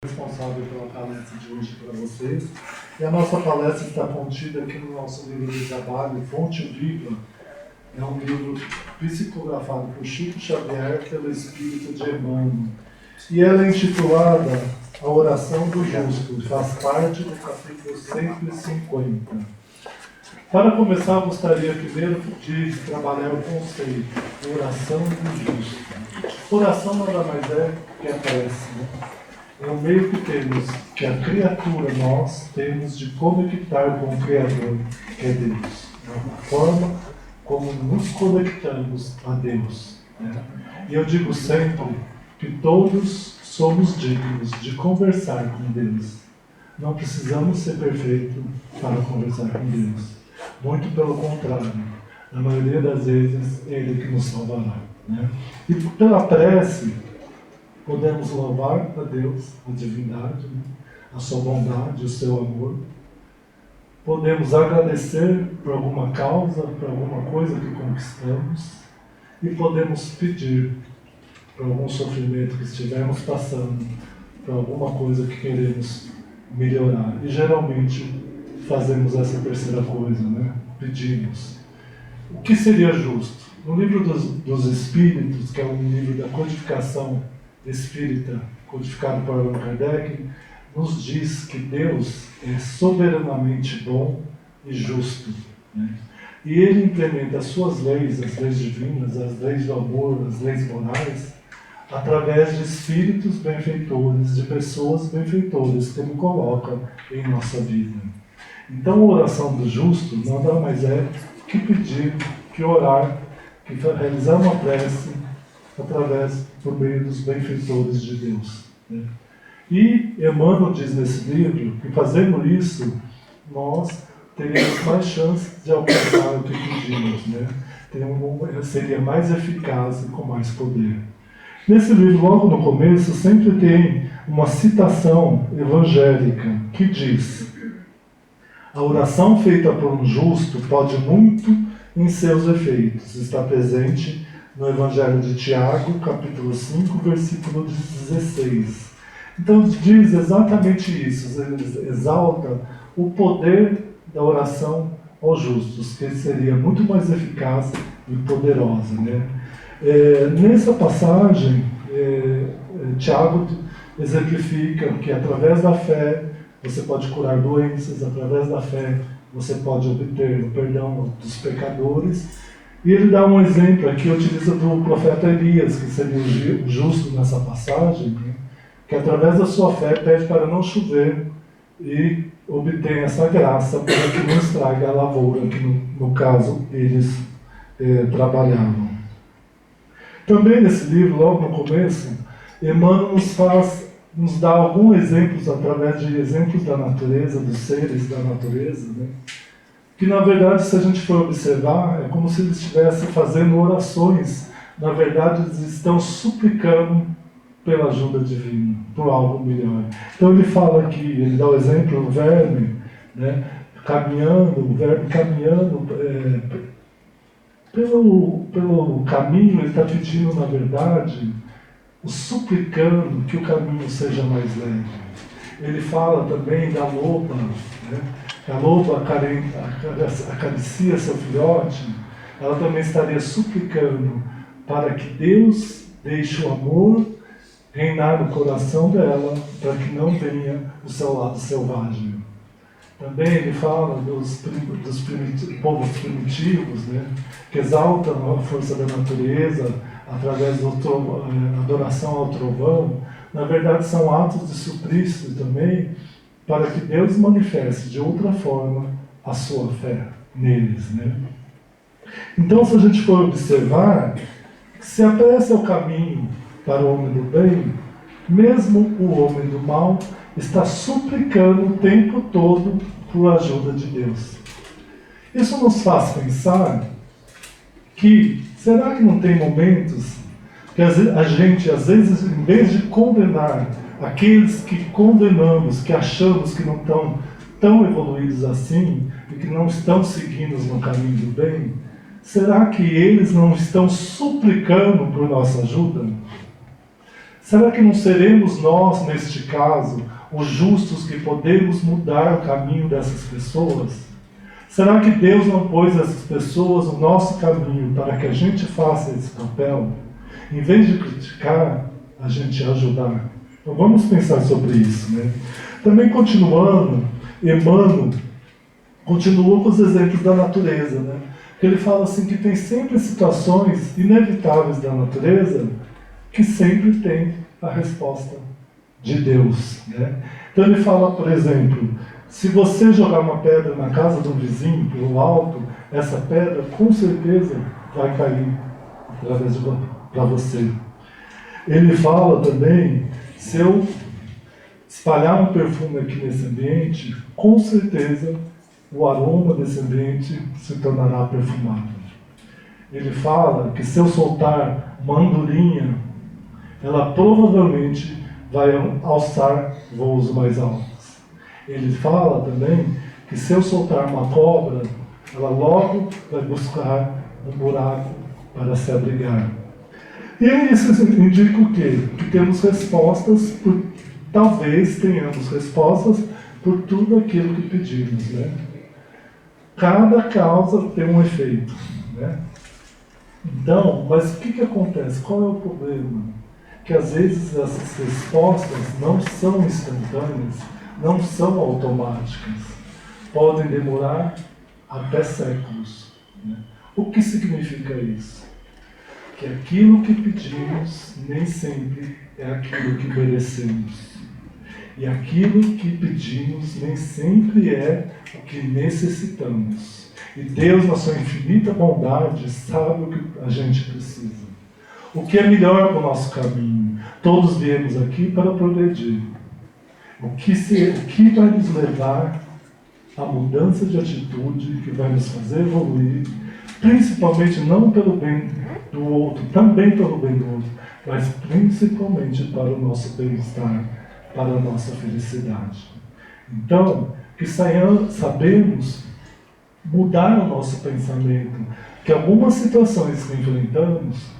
Responsável pela palestra de hoje para vocês. E a nossa palestra está contida aqui no nosso livro de trabalho, Fonte Viva. É um livro psicografado por Chico Xavier pelo Espírito de Emmanuel. E ela é intitulada A Oração do Justo, faz parte do capítulo 150. Para começar, gostaria primeiro de trabalhar o conceito de oração do justo. Oração nada mais é que a prece, né? É o meio que a criatura, nós, temos de conectar com o Criador, que é Deus. É uma forma como nos conectamos a Deus. Né? E eu digo sempre que todos somos dignos de conversar com Deus. Não precisamos ser perfeitos para conversar com Deus. Muito pelo contrário. Na maioria das vezes, é Ele que nos salvará. Né? E pela prece, podemos louvar a Deus, a divindade, a sua bondade, o seu amor. Podemos agradecer por alguma causa, por alguma coisa que conquistamos. E podemos pedir por algum sofrimento que estivermos passando, por alguma coisa que queremos melhorar. E geralmente fazemos essa terceira coisa, né? Pedimos. O que seria justo? No livro dos Espíritos, que é um livro da codificação espírita, codificado por Allan Kardec, nos diz que Deus é soberanamente bom e justo. Né? E Ele implementa as suas leis, as leis divinas, as leis do amor, as leis morais, através de espíritos benfeitores, de pessoas benfeitoras que Ele coloca em nossa vida. Então a oração do justo nada mais é que pedir, que orar, que realizar uma prece por meio dos benfeitores de Deus. Né? E Emmanuel diz nesse livro que fazendo isso, nós teríamos mais chance de alcançar o que pedimos, né? Seria mais eficaz e com mais poder. Nesse livro, logo no começo, sempre tem uma citação evangélica que diz: a oração feita por um justo pode muito em seus efeitos. Está presente no Evangelho de Tiago, capítulo 5, versículo 16. Então diz exatamente isso, exalta o poder da oração aos justos, que seria muito mais eficaz e poderosa. Né? Nessa passagem, Tiago exemplifica que através da fé você pode curar doenças, através da fé você pode obter o perdão dos pecadores. E ele dá um exemplo aqui, utiliza do profeta Elias, que seria o justo nessa passagem, né? Que através da sua fé pede para não chover e obtém essa graça para que não estrague a lavoura, que no caso eles trabalhavam. Também nesse livro, logo no começo, Emmanuel nos dá alguns exemplos através de exemplos da natureza, dos seres da natureza, né? Que na verdade, se a gente for observar, é como se eles estivessem fazendo orações. Na verdade, eles estão suplicando pela ajuda divina, por algo melhor. Então ele fala aqui, ele dá o exemplo do verme, né, o verme caminhando pelo caminho, ele está pedindo, na verdade, suplicando que o caminho seja mais leve. Ele fala também da loba, né? A loba acaricia seu filhote, ela também estaria suplicando para que Deus deixe o amor reinar no coração dela, para que não venha o seu lado selvagem. Também ele fala dos povos primitivos, né, que exaltam a força da natureza através da adoração ao trovão. Na verdade, são atos de suplício também, para que Deus manifeste de outra forma a sua fé neles. Né? Então, se a gente for observar, se a prece é o caminho para o homem do bem, mesmo o homem do mal está suplicando o tempo todo por ajuda de Deus. Isso nos faz pensar que, será que não tem momentos que a gente, às vezes, em vez de condenar aqueles que condenamos, que achamos que não estão tão evoluídos assim e que não estão seguindo no caminho do bem, será que eles não estão suplicando por nossa ajuda? Será que não seremos nós, neste caso, os justos que podemos mudar o caminho dessas pessoas? Será que Deus não pôs essas pessoas no nosso caminho para que a gente faça esse papel? Em vez de criticar, a gente ajudar. Então vamos pensar sobre isso, né? Também continuando, Emmanuel continuou com os exemplos da natureza, né? Ele fala assim que tem sempre situações inevitáveis da natureza que sempre tem a resposta de Deus, né? Então ele fala, por exemplo, se você jogar uma pedra na casa do vizinho pelo alto, essa pedra com certeza vai cair para você. Ele fala também, se eu espalhar um perfume aqui nesse ambiente, com certeza o aroma desse ambiente se tornará perfumado. Ele fala que se eu soltar uma andorinha, ela provavelmente vai alçar voos mais altos. Ele fala também que se eu soltar uma cobra, ela logo vai buscar um buraco para se abrigar. E isso indica o quê? Que temos respostas, talvez tenhamos respostas por tudo aquilo que pedimos, né? Cada causa tem um efeito, né? Então, mas o que acontece? Qual é o problema? Que às vezes essas respostas não são instantâneas, não são automáticas. Podem demorar até séculos, né? O que significa isso? Que aquilo que pedimos nem sempre é aquilo que merecemos. E aquilo que pedimos nem sempre é o que necessitamos. E Deus, na sua infinita bondade, sabe o que a gente precisa. O que é melhor para o nosso caminho. Todos viemos aqui para progredir. O que vai nos levar à mudança de atitude, que vai nos fazer evoluir, principalmente não pelo bem do outro, também pelo bem do outro, mas principalmente para o nosso bem-estar, para a nossa felicidade. Então, que sabemos mudar o nosso pensamento, que algumas situações que enfrentamos,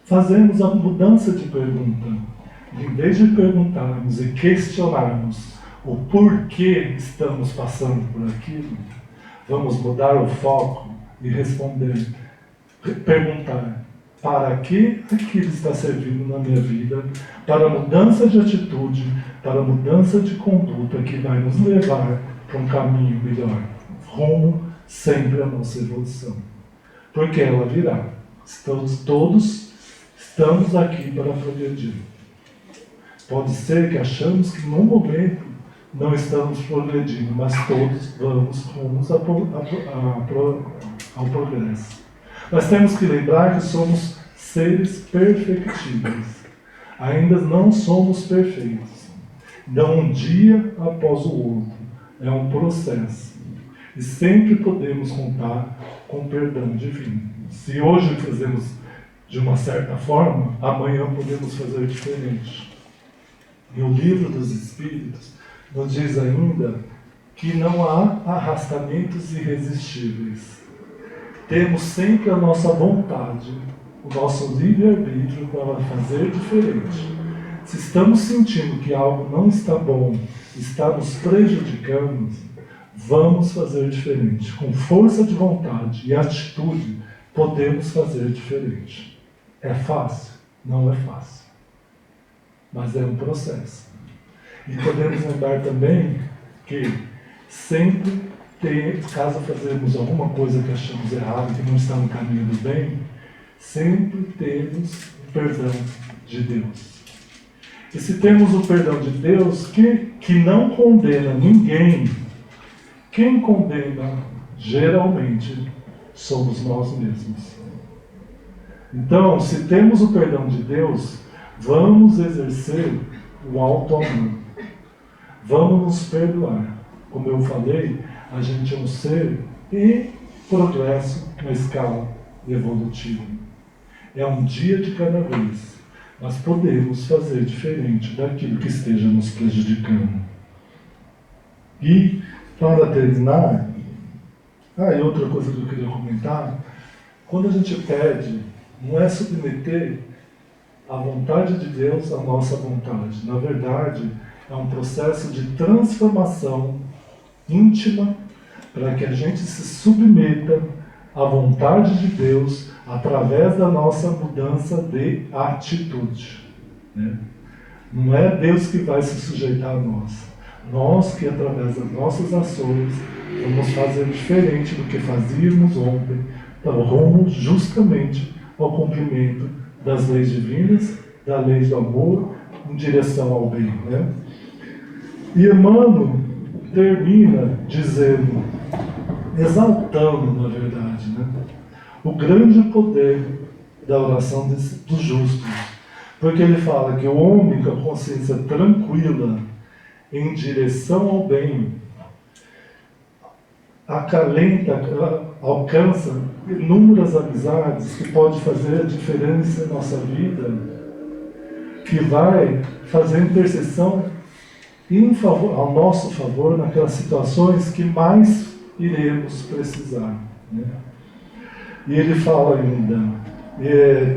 fazemos a mudança de pergunta. Em vez de perguntarmos e questionarmos o porquê estamos passando por aquilo, vamos mudar o foco e responder, perguntar, para que aquilo está servindo na minha vida, para a mudança de atitude, para a mudança de conduta que vai nos levar para um caminho melhor, rumo sempre à nossa evolução. Porque ela virá. Todos estamos aqui para progredir. Pode ser que achamos que no momento não estamos progredindo, mas todos vamos rumos ao progresso. Nós temos que lembrar que somos seres perfectíveis. Ainda não somos perfeitos. Não um dia após o outro. É um processo. E sempre podemos contar com o perdão divino. Se hoje fazemos de uma certa forma, amanhã podemos fazer diferente. E o Livro dos Espíritos nos diz ainda que não há arrastamentos irresistíveis. Temos sempre a nossa vontade, o nosso livre-arbítrio para fazer diferente. Se estamos sentindo que algo não está bom, está nos prejudicando, vamos fazer diferente. Com força de vontade e atitude, podemos fazer diferente. É fácil? Não é fácil. Mas é um processo. E podemos lembrar também que sempre caso fazemos alguma coisa que achamos errado, que não está no caminho do bem, sempre temos o perdão de Deus. E se temos o perdão de Deus, que não condena ninguém, quem condena geralmente somos nós mesmos. Então, se temos o perdão de Deus, vamos exercer o auto-amor. Vamos nos perdoar. Como eu falei, a gente é um ser em progresso na escala evolutiva. É um dia de cada vez, mas podemos fazer diferente daquilo que esteja nos prejudicando. E, para terminar, e outra coisa que eu queria comentar, quando a gente pede, não é submeter a vontade de Deus, a nossa vontade. Na verdade, é um processo de transformação íntima para que a gente se submeta à vontade de Deus através da nossa mudança de atitude, né? Não é Deus que vai se sujeitar a nós. Nós que, através das nossas ações, vamos fazer diferente do que fazíamos ontem, rumo justamente ao cumprimento das leis divinas, da lei do amor, em direção ao bem, né? E Emmanuel termina dizendo, exaltando, na verdade, né, o grande poder da oração dos justos. Porque ele fala que o homem com a consciência tranquila em direção ao bem acalenta, alcança inúmeras amizades que pode fazer a diferença em nossa vida, que vai fazer intercessão ao nosso favor naquelas situações que mais iremos precisar, né? E ele fala ainda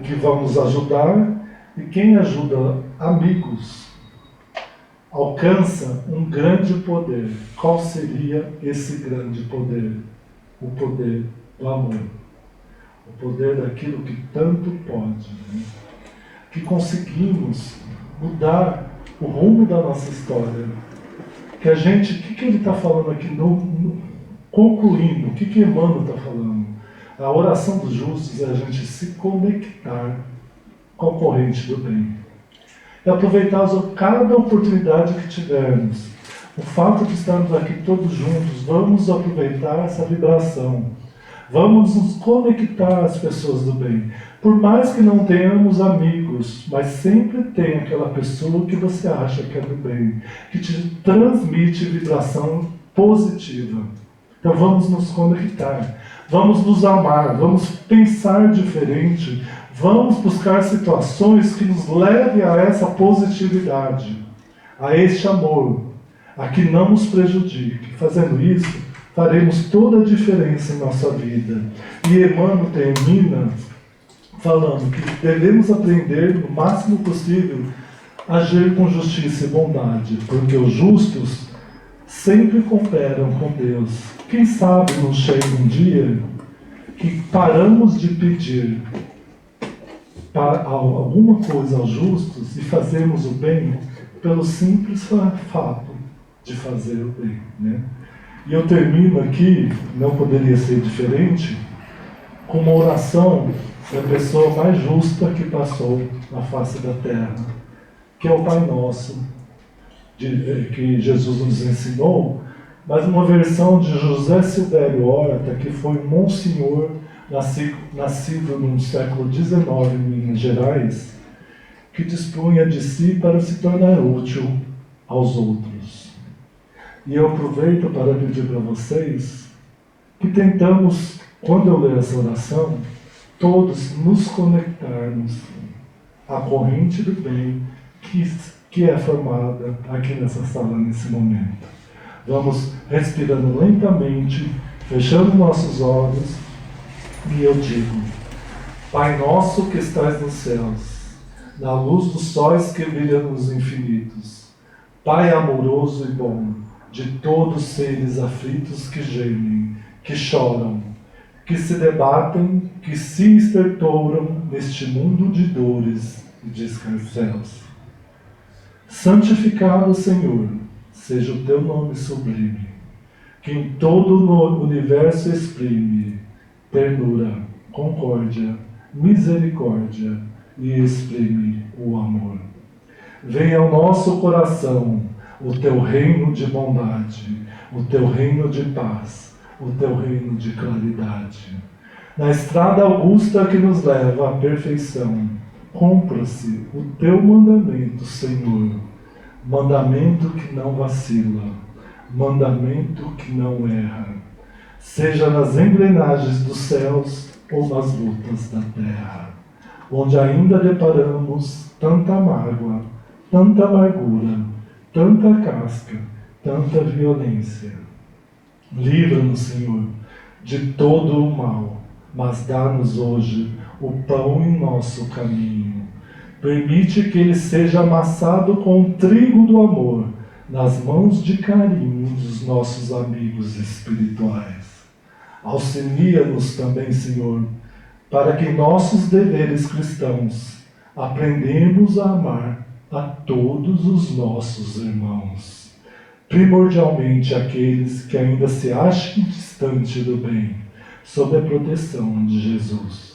que vamos ajudar, e quem ajuda amigos alcança um grande poder. Qual seria esse grande poder? O poder do amor. O poder daquilo que tanto pode, né? Que conseguimos mudar o rumo da nossa história. Que a gente, o que ele está falando aqui, concluindo, o que Emmanuel está falando? A oração dos justos é a gente se conectar com a corrente do bem. É aproveitar cada oportunidade que tivermos. O fato de estarmos aqui todos juntos, vamos aproveitar essa vibração. Vamos nos conectar às pessoas do bem. Por mais que não tenhamos amigos, mas sempre tem aquela pessoa que você acha que é do bem, que te transmite vibração positiva. Então vamos nos conectar, vamos nos amar, vamos pensar diferente, vamos buscar situações que nos levem a essa positividade, a este amor, a que não nos prejudique. Fazendo isso, faremos toda a diferença em nossa vida. E Emmanuel termina falando que devemos aprender, no máximo possível, a agir com justiça e bondade, porque os justos sempre cooperam com Deus. Quem sabe não chega um dia que paramos de pedir alguma coisa aos justos e fazemos o bem pelo simples fato de fazer o bem, né? E eu termino aqui, não poderia ser diferente, com uma oração da pessoa mais justa que passou na face da terra, que é o Pai Nosso, que Jesus nos ensinou, mas uma versão de José Silvério Horta, que foi um monsenhor nascido no século XIX em Minas Gerais, que dispunha de si para se tornar útil aos outros. E eu aproveito para pedir para vocês que tentamos, quando eu ler essa oração, todos nos conectarmos à corrente do bem que é formada aqui nessa sala nesse momento. Vamos respirando lentamente, fechando nossos olhos, e eu digo: Pai nosso que estás nos céus, na luz dos sóis que brilham nos infinitos, Pai amoroso e bom, de todos os seres aflitos que gemem, que choram, que se debatem, que se estertoram neste mundo de dores e de escarcéus. Santificado, Senhor, seja o teu nome sublime, que em todo o universo exprime ternura, concórdia, misericórdia e exprime o amor. Venha ao nosso coração o teu reino de bondade, o teu reino de paz, o teu reino de claridade. Na estrada augusta que nos leva à perfeição, cumpra-se o teu mandamento, Senhor, mandamento que não vacila, mandamento que não erra, seja nas engrenagens dos céus ou nas lutas da terra, onde ainda deparamos tanta mágoa, tanta amargura, tanta casca, tanta violência. Livra-nos, Senhor, de todo o mal, mas dá-nos hoje o pão em nosso caminho. Permite que ele seja amassado com o trigo do amor nas mãos de carinho dos nossos amigos espirituais. Auxilia-nos também, Senhor, para que em nossos deveres cristãos aprendemos a amar a todos os nossos irmãos, primordialmente aqueles que ainda se acham distantes do bem, sob a proteção de Jesus.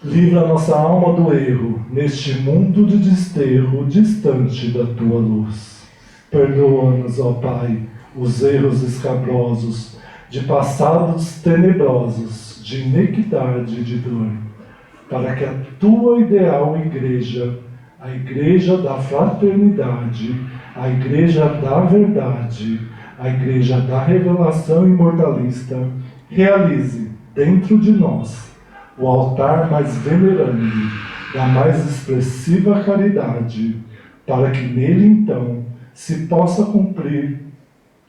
Livra nossa alma do erro, neste mundo de desterro, distante da Tua luz. Perdoa-nos, ó Pai, os erros escabrosos, de passados tenebrosos, de iniquidade e de dor, para que a Tua ideal Igreja, a Igreja da fraternidade, a Igreja da verdade, a Igreja da revelação imortalista, realize dentro de nós o altar mais venerando da mais expressiva caridade, para que nele então se possa cumprir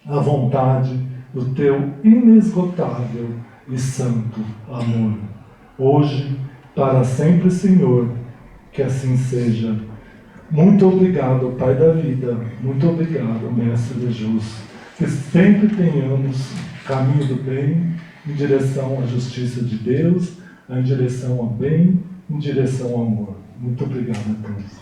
a vontade do Teu inesgotável e santo amor. Hoje, para sempre, Senhor, que assim seja. Muito obrigado, Pai da vida, muito obrigado, Mestre Jesus, que sempre tenhamos caminho do bem, em direção à justiça de Deus, em direção ao bem, em direção ao amor. Muito obrigado a todos.